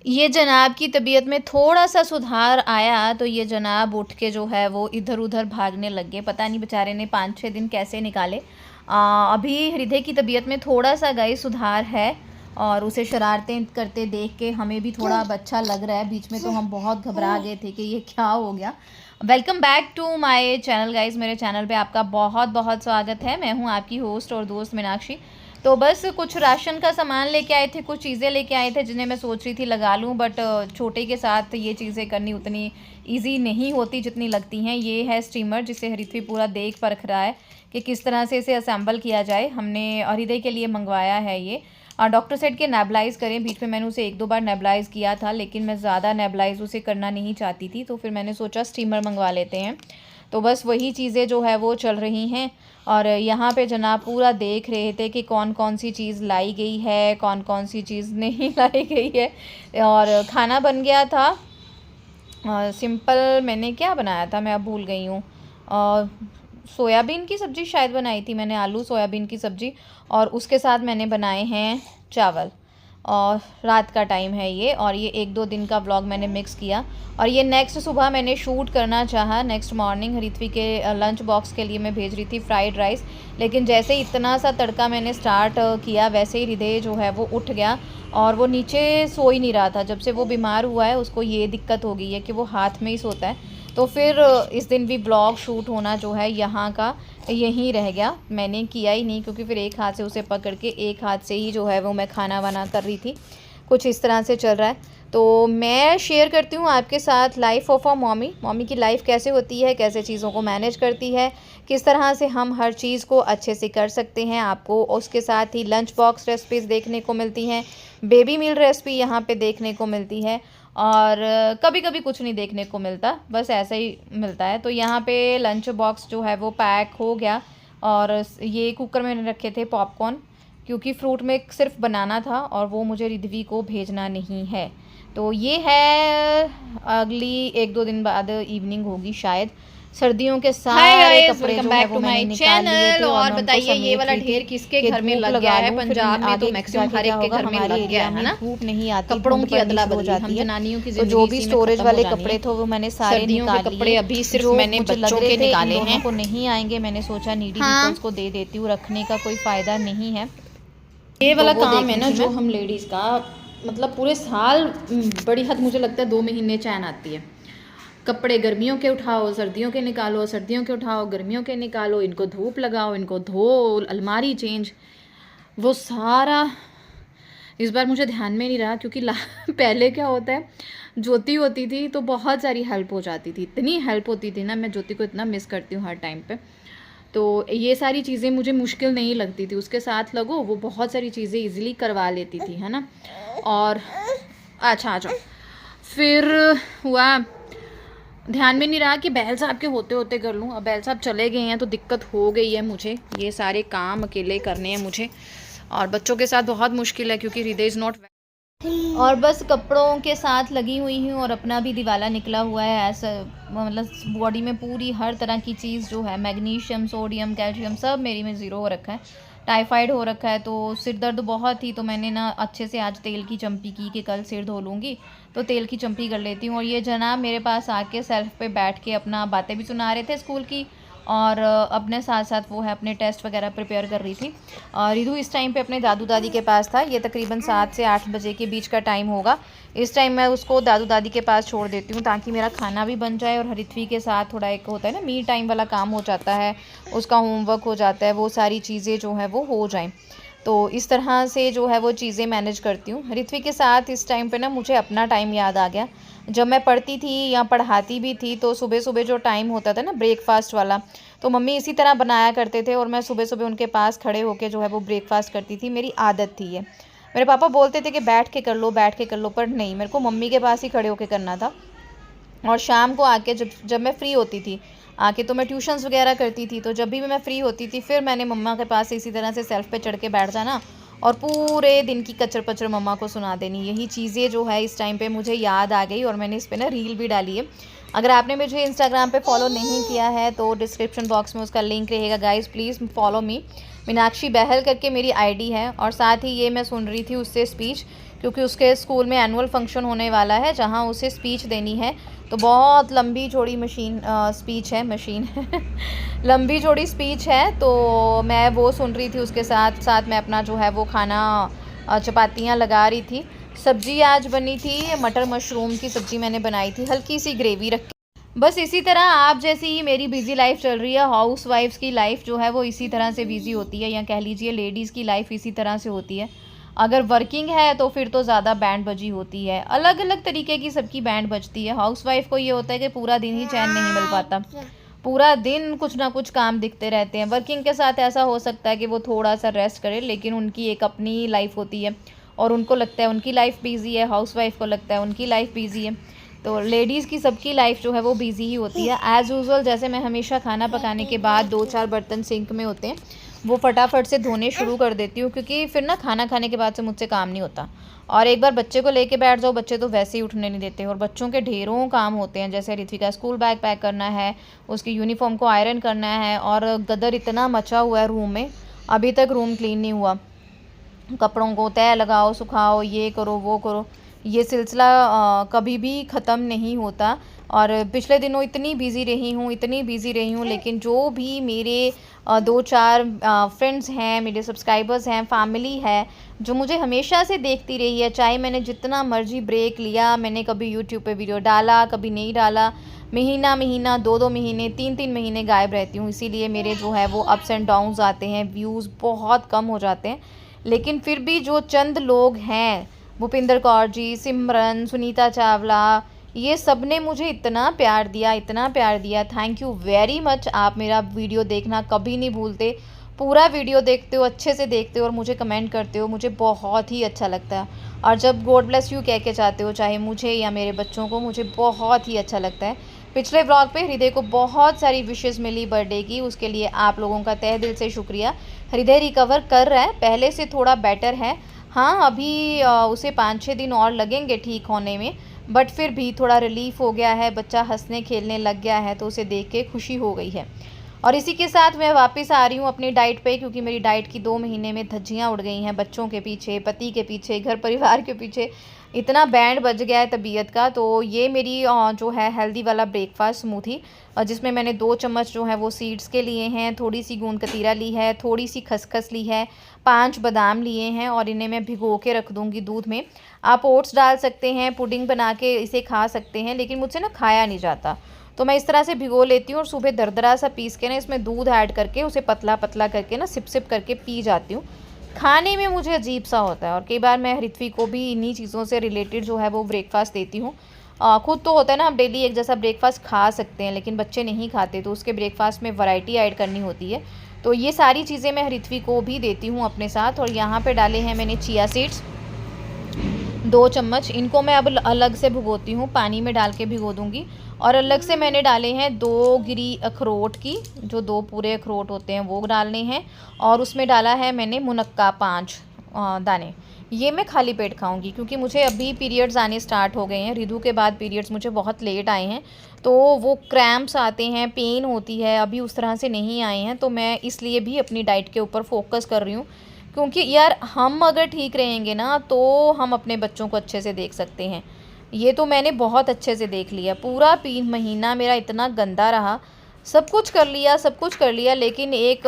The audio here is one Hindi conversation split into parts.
ये जनाब की तबीयत में थोड़ा-सा सुधार आया, तो ये जनाब उठ के जो है वो इधर-उधर भागने लग गए। पता नहीं बेचारे ने 5-6 दिन कैसे निकाले। अभी हृदय की तबीयत में थोड़ा-सा गाइस सुधार है और उसे शरारतें करते देख के हमें भी थोड़ा अब अच्छा लग रहा है। बीच में तो हम बहुत घबरा गए थे कि ये क्या हो गया। Welcome back to my channel guys. मेरे चैनल पे आपका बहुत-बहुत स्वागत है। मैं हूँ आपकी होस्ट और दोस्त मीनाक्षी। तो बस कुछ राशन का सामान लेके आए थे, कुछ चीज़ें लेके आए थे जिन्हें मैं सोच रही थी लगा लूँ, बट छोटे के साथ ये चीज़ें करनी उतनी इजी नहीं होती जितनी लगती हैं। ये है स्टीमर जिसे हृदय पूरा देख परख रहा है कि किस तरह से इसे असेंबल किया जाए। हमने हृदय के लिए मंगवाया है ये। डॉक्टर सेड के नेबलाइज करें। बीच में मैंने उसे 1-2 बार नेबलाइज किया था, लेकिन मैं ज़्यादा नेबलाइज उसे करना नहीं चाहती थी, तो फिर मैंने सोचा स्टीमर मंगवा लेते हैं। तो बस वही चीज़ें जो है वो चल रही हैं। और यहाँ पे जनाब पूरा देख रहे थे कि कौन कौन सी चीज़ लाई गई है, कौन कौन सी चीज़ नहीं लाई गई है। और खाना बन गया था सिंपल। मैंने क्या बनाया था मैं अब भूल गई हूँ। सोयाबीन की सब्ज़ी शायद बनाई थी मैंने, आलू सोयाबीन की सब्ज़ी, और उसके साथ मैंने बनाए हैं चावल। और रात का टाइम है ये, और ये 1-2 दिन का व्लॉग मैंने मिक्स किया। और ये नेक्स्ट सुबह मैंने शूट करना चाहा, नेक्स्ट मॉर्निंग ऋत्विक के लंच बॉक्स के लिए मैं भेज रही थी फ्राइड राइस। लेकिन जैसे ही इतना सा तड़का मैंने स्टार्ट किया, वैसे ही हृदय जो है वो उठ गया और वो नीचे सो ही नहीं रहा था। जब से वो बीमार हुआ है उसको ये दिक्कत हो गई है कि वो हाथ में ही सोता है। तो फिर इस दिन भी ब्लॉग शूट होना जो है यहाँ का यहीं रह गया, मैंने किया ही नहीं, क्योंकि फिर एक हाथ से उसे पकड़ के एक हाथ से ही जो है वो मैं खाना वाना कर रही थी। कुछ इस तरह से चल रहा है। तो मैं शेयर करती हूँ आपके साथ life of a mommy. Mommy की लाइफ कैसे होती है, कैसे चीज़ों को मैनेज करती है, किस तरह से हम हर चीज़ को अच्छे से कर सकते हैं। आपको उसके साथ ही लंच बॉक्स रेसिपीज़ देखने को मिलती हैं, बेबी मील रेसिपी यहाँ पे देखने को मिलती है, और कभी कभी कुछ नहीं देखने को मिलता, बस ऐसा ही मिलता है। तो यहाँ पे लंच बॉक्स जो है वो पैक हो गया। और ये कुकर में मैंने रखे थे पॉपकॉर्न, क्योंकि फ्रूट में सिर्फ बनाना था और वो मुझे रिद्धवी को भेजना नहीं है। तो ये है, अगली 1-2 दिन बाद इवनिंग होगी शायद। सर्दियों के सारे कपड़े जो है वो मैंने निकाल लिए थे। और बताइए ये वाला ढेर किसके घर में लग गया है? पंजाब में तो मैक्सिमम हर एक के घर में लग गया है ना। धूप नहीं आती, कपड़ों की अदला बदली हम जनानियों की। तो जो भी स्टोरेज वाले कपड़े थे वो मैंने सारे निकाल लिए। कपड़े अभी सिर्फ मैंने बच्चों के निकाले हैं, को नहीं आएंगे। मैंने सोचा नीडी पीपल्स को दे देती हूँ, रखने का कोई फ़ायदा नहीं है। ये वाला काम है ना जो हम लेडीज़ का, मतलब पूरे साल बड़ी हद मुझे लगता है 2 महीने चैन आती है। कपड़े गर्मियों के उठाओ, सर्दियों के निकालो, सर्दियों के उठाओ, गर्मियों के निकालो, इनको धूप लगाओ, इनको धो, अलमारी चेंज, वो सारा। इस बार मुझे ध्यान में नहीं रहा, क्योंकि पहले क्या होता है, ज्योति होती थी तो बहुत सारी हेल्प हो जाती थी। इतनी हेल्प होती थी ना, मैं ज्योति को इतना मिस करती हूँ हर टाइम पे। तो ये सारी चीज़ें मुझे मुश्किल नहीं लगती थी, उसके साथ लगो वो बहुत सारी चीज़ें इजीली करवा लेती थी, है ना। और अच्छा फिर हुआ, ध्यान में नहीं रहा कि बैल साहब के होते होते कर लूँ। अब बैल साहब चले गए हैं तो दिक्कत हो गई है मुझे, ये सारे काम अकेले करने हैं मुझे, और बच्चों के साथ बहुत मुश्किल है क्योंकि हृदय इज़ नॉट। और बस कपड़ों के साथ लगी हुई हूँ, और अपना भी दिवाला निकला हुआ है। ऐसा मतलब बॉडी में पूरी हर तरह की चीज़ जो है, मैग्नीशियम, सोडियम, कैल्शियम, सब मेरी में ज़ीरो हो रखा है। टाइफाइड हो रखा है, तो सिर दर्द बहुत ही, तो मैंने ना अच्छे से आज तेल की चंपी की कि कल सिर धो लूँगी, तो तेल की चंपी कर लेती हूँ। और ये जनाब मेरे पास आके सेल्फ पे बैठ के अपना बातें भी सुना रहे थे स्कूल की, और अपने साथ साथ वो है अपने टेस्ट वगैरह प्रिपेयर कर रही थी। और रिधु इस टाइम पे अपने दादू दादी के पास था। ये तकरीबन 7 से 8 बजे के बीच का टाइम होगा। इस टाइम मैं उसको दादू दादी के पास छोड़ देती हूँ, ताकि मेरा खाना भी बन जाए और हृत्वी के साथ थोड़ा एक होता है ना मी टाइम वाला काम हो जाता है, उसका होमवर्क हो जाता है, वो सारी चीज़ें जो है वो हो जाएँ। तो इस तरह से जो है वो चीज़ें मैनेज करती हूँ। ऋत्विक के साथ इस टाइम पे ना मुझे अपना टाइम याद आ गया। जब मैं पढ़ती थी या पढ़ाती भी थी, तो सुबह सुबह जो टाइम होता था ना ब्रेकफास्ट वाला, तो मम्मी इसी तरह बनाया करते थे, और मैं सुबह सुबह उनके पास खड़े होकर जो है वो ब्रेकफास्ट करती थी। मेरी आदत थी ये। मेरे पापा बोलते थे कि बैठ के कर लो, बैठ के कर लो, पर नहीं, मेरे को मम्मी के पास ही खड़े होकर करना था। और शाम को आके जब मैं फ्री होती थी आके, तो मैं ट्यूशन्स वगैरह करती थी, तो जब भी मैं फ्री होती थी फिर मैंने मम्मा के पास इसी तरह से सेल्फ पे चढ़ के बैठ जाना, और पूरे दिन की कचर पचर मम्मा को सुना देनी। यही चीज़ें जो है इस टाइम पे मुझे याद आ गई, और मैंने इस पे ना रील भी डाली है। अगर आपने मुझे इंस्टाग्राम पे फॉलो नहीं किया है तो डिस्क्रिप्शन बॉक्स में उसका लिंक रहेगा। Guys please follow me, Meenakshi Bahl करके मेरी आईडी है। और साथ ही ये मैं सुन रही थी उससे स्पीच क्योंकि उसके स्कूल में एनुअल फंक्शन होने वाला है जहाँ उसे स्पीच देनी है। तो बहुत लंबी चौड़ी स्पीच है लंबी चौड़ी स्पीच है, तो मैं वो सुन रही थी, उसके साथ साथ मैं अपना जो है वो खाना चपातियाँ लगा रही थी। सब्ज़ी आज बनी थी मटर मशरूम की सब्ज़ी मैंने बनाई थी, हल्की सी ग्रेवी रखी। बस इसी तरह आप जैसी ही मेरी बिज़ी लाइफ चल रही है। हाउस वाइफ्स की लाइफ जो है वो इसी तरह से बिज़ी होती है, या कह लीजिए लेडीज़ की लाइफ इसी तरह से होती है। अगर वर्किंग है तो फिर तो ज़्यादा बैंड बजी होती है, अलग अलग तरीके की सबकी बैंड बजती है। हाउस वाइफ को ये होता है कि पूरा दिन ही चैन नहीं मिल पाता, पूरा दिन कुछ ना कुछ काम दिखते रहते हैं। वर्किंग के साथ ऐसा हो सकता है कि वो थोड़ा सा रेस्ट करे, लेकिन उनकी एक अपनी लाइफ होती है और उनको लगता है उनकी लाइफ बिज़ी है, हाउस वाइफ को लगता है उनकी लाइफ बिज़ी है। तो लेडीज़ की सबकी लाइफ जो है वो बिज़ी ही होती है। एज़ यूजुअल जैसे मैं हमेशा खाना पकाने के बाद 2-4 बर्तन सिंक में होते हैं, वो फटाफट से धोने शुरू कर देती हूँ, क्योंकि फिर ना खाना खाने के बाद से मुझसे काम नहीं होता। और एक बार बच्चे को लेके बैठ जाओ, बच्चे तो वैसे ही उठने नहीं देते, और बच्चों के ढेरों काम होते हैं। जैसे ऋत्विक का स्कूल बैग पैक करना है, उसकी यूनिफॉर्म को आयरन करना है, और गदर इतना मचा हुआ है रूम में, अभी तक रूम क्लीन नहीं हुआ। कपड़ों को तय लगाओ, सुखाओ, ये करो वो करो, ये सिलसिला कभी भी ख़त्म नहीं होता। और पिछले दिनों इतनी बिज़ी रही हूँ, लेकिन जो भी मेरे 2-4 फ्रेंड्स हैं, मेरे सब्सक्राइबर्स हैं, फैमिली है, जो मुझे हमेशा से देखती रही है, चाहे मैंने जितना मर्जी ब्रेक लिया, मैंने कभी यूट्यूब पे वीडियो डाला, कभी नहीं डाला, महीना 2-2 महीने, 3-3 महीने गायब रहती हूँ। इसीलिए मेरे जो है वो अप्स एंड डाउन्स आते हैं, व्यूज़ बहुत कम हो जाते हैं। लेकिन फिर भी जो चंद लोग हैं, भूपिंदर कौर जी, सिमरन, सुनीता चावला, ये सब ने मुझे इतना प्यार दिया, थैंक यू वेरी मच। आप मेरा वीडियो देखना कभी नहीं भूलते, पूरा वीडियो देखते हो, अच्छे से देखते हो और मुझे कमेंट करते हो, मुझे बहुत ही अच्छा लगता है। और जब गॉड ब्लेस यू कह के जाते हो, चाहे मुझे या मेरे बच्चों को, मुझे बहुत ही अच्छा लगता है। पिछले व्लॉग पे हृदय को बहुत सारी विशेज़ मिली बर्थडे की, उसके लिए आप लोगों का तहे दिल से शुक्रिया। हृदय रिकवर कर रहा है, पहले से थोड़ा बेटर है। हाँ, अभी उसे 5-6 दिन और लगेंगे ठीक होने में, बट फिर भी थोड़ा रिलीफ़ हो गया है, बच्चा हंसने खेलने लग गया है, तो उसे देख के खुशी हो गई है। और इसी के साथ मैं वापस आ रही हूँ अपनी डाइट पे, क्योंकि मेरी डाइट की 2 महीने में धज्जियाँ उड़ गई हैं, बच्चों के पीछे, पति के पीछे, घर परिवार के पीछे, इतना बैंड बज गया है तबीयत का। तो ये मेरी जो है हेल्दी वाला ब्रेकफास्ट स्मूथी, जिसमें मैंने 2 चम्मच जो है वो सीड्स के लिए हैं, थोड़ी सी गूंद कतीरा ली है, थोड़ी सी खसखस ली है, 5 बादाम लिए हैं, और इन्हें मैं भिगो के रख दूँगी दूध में। आप ओट्स डाल सकते हैं, पुडिंग बना के इसे खा सकते हैं, लेकिन मुझसे ना खाया नहीं जाता, तो मैं इस तरह से भिगो लेती हूँ और सुबह दरदरा सा पीस के ना इसमें दूध ऐड करके उसे पतला पतला करके ना सिप सिप करके पी जाती हूँ। खाने में मुझे अजीब सा होता है, और कई बार मैं ऋत्विक को भी इन्हीं चीज़ों से रिलेटेड जो है वो ब्रेकफास्ट देती हूँ। खुद तो होता है ना, हम डेली एक जैसा ब्रेकफास्ट खा सकते हैं, लेकिन बच्चे नहीं खाते, तो उसके ब्रेकफास्ट में वैरायटी ऐड करनी होती है। तो ये सारी चीज़ें मैं ऋत्विक को भी देती हूँ अपने साथ। और यहाँ पे डाले हैं मैंने चिया सीड्स 2 चम्मच, इनको मैं अब अलग से भिगोती हूँ, पानी में डाल के भिगो दूँगी। और अलग से मैंने डाले हैं 2 गिरी अखरोट की, जो 2 पूरे अखरोट होते हैं वो डालने हैं। और उसमें डाला है मैंने मुनक्का 5 दाने। ये मैं खाली पेट खाऊंगी, क्योंकि मुझे अभी पीरियड्स आने स्टार्ट हो गए हैं। ऋतु के बाद पीरियड्स मुझे बहुत लेट आए हैं, तो वो क्रैम्प्स आते हैं, पेन होती है, अभी उस तरह से नहीं आए हैं। तो मैं इसलिए भी अपनी डाइट के ऊपर फोकस कर रही हूँ, क्योंकि यार हम अगर ठीक रहेंगे ना, तो हम अपने बच्चों को अच्छे से देख सकते हैं। ये तो मैंने बहुत अच्छे से देख लिया, पूरा 3 महीना मेरा इतना गंदा रहा, सब कुछ कर लिया, लेकिन एक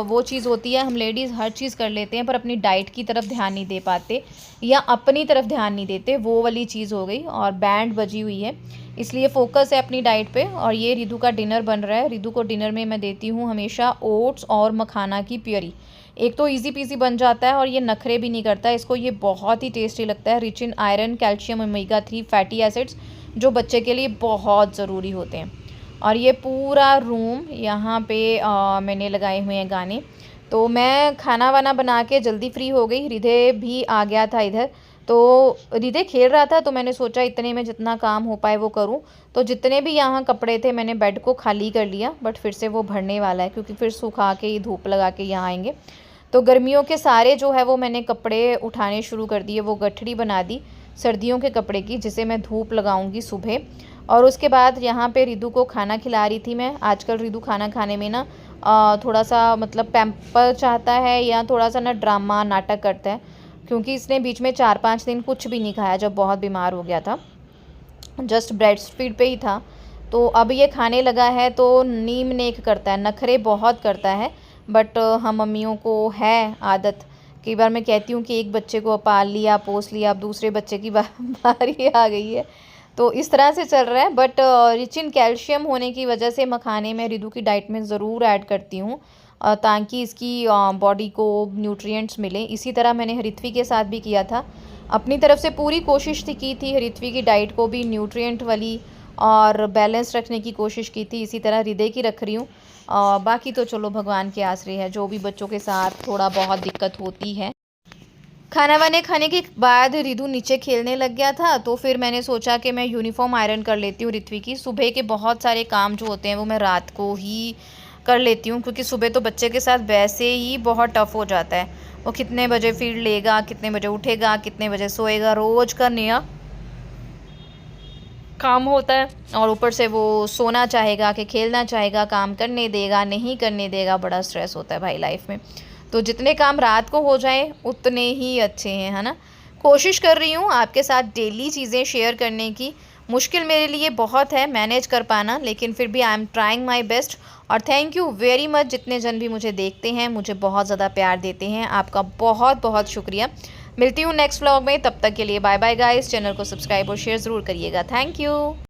वो चीज़ होती है, हम लेडीज़ हर चीज़ कर लेते हैं पर अपनी डाइट की तरफ ध्यान नहीं दे पाते, या अपनी तरफ ध्यान नहीं देते, वो वाली चीज़ हो गई और बैंड बजी हुई है। इसलिए फ़ोकस है अपनी डाइट पे। और ये रिदु का डिनर बन रहा है। रिदु को डिनर में मैं देती हूँ हमेशा ओट्स और मखाना की प्योरी। एक तो इजी पीजी बन जाता है और ये नखरे भी नहीं करता है, इसको ये बहुत ही टेस्टी लगता है। Rich in iron, calcium, omega 3 fatty acids, जो बच्चे के लिए बहुत ज़रूरी होते हैं। और ये पूरा रूम यहाँ पे मैंने लगाए हुए हैं गाने। तो मैं खाना वाना बना के जल्दी फ्री हो गई। हृदय भी आ गया था इधर, तो हृदय खेल रहा था, तो मैंने सोचा इतने में जितना काम हो पाए वो करूं। तो जितने भी यहाँ कपड़े थे मैंने बेड को खाली कर लिया, बट फिर से वो भरने वाला है, क्योंकि फिर सुखा के ही धूप लगा के यहाँ आएंगे। तो गर्मियों के सारे जो है वो मैंने कपड़े उठाने शुरू कर दिए, वो गठड़ी बना दी सर्दियों के कपड़े की, जिसे मैं धूप लगाऊंगी सुबह। और उसके बाद यहाँ पे रिदु को खाना खिला रही थी मैं। आजकल रिदु खाना खाने में ना थोड़ा सा मतलब पैम्पर चाहता है, या थोड़ा सा ना ड्रामा नाटक करता है। क्योंकि इसने बीच में 4-5 दिन कुछ भी नहीं खाया जब बहुत बीमार हो गया था, जस्ट ब्रेस्ट फीड पे ही था। तो अब ये खाने लगा है तो नीम नेक करता है, नखरे बहुत करता है। बट हम मम्मियों को है आदत, कई बार मैं कहती हूँ कि एक बच्चे को पाल लिया पोस लिया, अब दूसरे बच्चे की बारी आ गई है, तो इस तरह से चल रहा है। बट रिच इन कैल्शियम होने की वजह से मखाने मैं रिदु की डाइट में ज़रूर ऐड करती हूँ, ताकि इसकी बॉडी को न्यूट्रिएंट्स मिले। इसी तरह मैंने हरित्वी के साथ भी किया था, अपनी तरफ से पूरी कोशिश की थी हरित्वी की डाइट को भी न्यूट्रिएंट वाली और बैलेंस रखने की कोशिश की थी। इसी तरह हृदय की रख रही हूँ। बाकी तो चलो भगवान के आसरे है, जो भी बच्चों के साथ थोड़ा बहुत दिक्कत होती है। खाना वाने खाने के बाद रिदु नीचे खेलने लग गया था, तो फिर मैंने सोचा कि मैं यूनिफॉर्म आयरन कर लेती हूँ ऋत्वी की। सुबह के बहुत सारे काम जो होते हैं वो मैं रात को ही कर लेती हूँ, क्योंकि सुबह तो बच्चे के साथ वैसे ही बहुत टफ़ हो जाता है। वो कितने बजे फीड लेगा, कितने बजे उठेगा, कितने बजे सोएगा, रोज़ का नया काम होता है। और ऊपर से वो सोना चाहेगा कि खेलना चाहेगा, काम करने देगा नहीं करने देगा, बड़ा स्ट्रेस होता है भाई लाइफ में। तो जितने काम रात को हो जाए उतने ही अच्छे हैं, है ना। कोशिश कर रही हूँ आपके साथ डेली चीज़ें शेयर करने की। मुश्किल मेरे लिए बहुत है मैनेज कर पाना, लेकिन फिर भी I am trying my best. और थैंक यू वेरी मच जितने जन भी मुझे देखते हैं, मुझे बहुत ज़्यादा प्यार देते हैं, आपका बहुत बहुत शुक्रिया। मिलती हूँ नेक्स्ट व्लॉग में, तब तक के लिए बाय बाय गाइस। चैनल को सब्सक्राइब और शेयर ज़रूर करिएगा। Thank you.